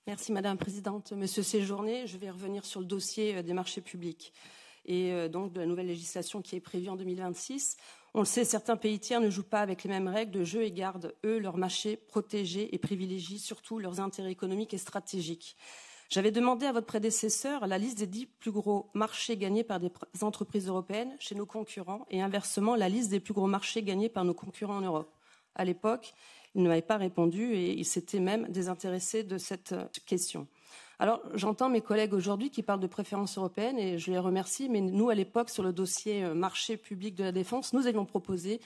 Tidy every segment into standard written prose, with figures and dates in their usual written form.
Merci Madame la Présidente. Monsieur Séjourné, je vais revenir sur le dossier des marchés publics et donc de la nouvelle législation qui est prévue en 2026. On le sait, certains pays tiers ne jouent pas avec les mêmes règles de jeu et gardent, eux, leurs marchés protégés et privilégient surtout leurs intérêts économiques et stratégiques. J'avais demandé à votre prédécesseur la liste des 10 plus gros marchés gagnés par des entreprises européennes chez nos concurrents et inversement la liste des plus gros marchés gagnés par nos concurrents en Europe. À l'époque, il ne m'avait pas répondu et il s'était même désintéressé de cette question. Alors, j'entends mes collègues aujourd'hui qui parlent de préférence européenne et je les remercie, mais nous, à l'époque, sur le dossier marché public de la défense, nous avions proposé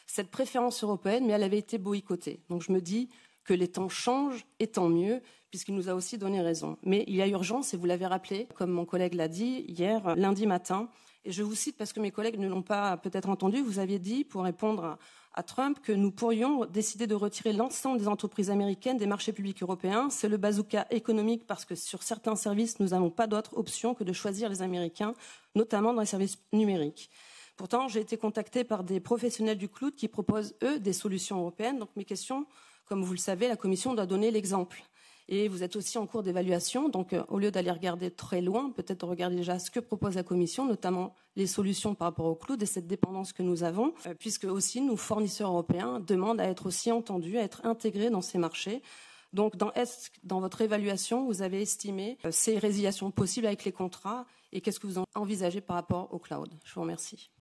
cette préférence européenne, mais elle avait été boycottée. Donc, je me dis que les temps changent et tant mieux, puisqu'il nous a aussi donné raison. Mais il y a urgence, et vous l'avez rappelé, comme mon collègue l'a dit hier, lundi matin, et je vous cite parce que mes collègues ne l'ont pas peut-être entendu, vous aviez dit, pour répondre à Trump, que nous pourrions décider de retirer l'ensemble des entreprises américaines des marchés publics européens. C'est le bazooka économique parce que sur certains services, nous n'avons pas d'autre option que de choisir les Américains, notamment dans les services numériques. Pourtant, j'ai été contactée par des professionnels du cloud qui proposent, eux, des solutions européennes. Donc mes questions, comme vous le savez, la Commission doit donner l'exemple. Et vous êtes aussi en cours d'évaluation, donc au lieu d'aller regarder très loin, peut-être regarder déjà ce que propose la Commission, notamment les solutions par rapport au cloud et cette dépendance que nous avons, puisque aussi nos fournisseurs européens demandent à être aussi entendus, à être intégrés dans ces marchés. Donc dans votre évaluation, vous avez estimé ces résiliations possibles avec les contrats et qu'est-ce que vous envisagez par rapport au cloud? Je vous remercie.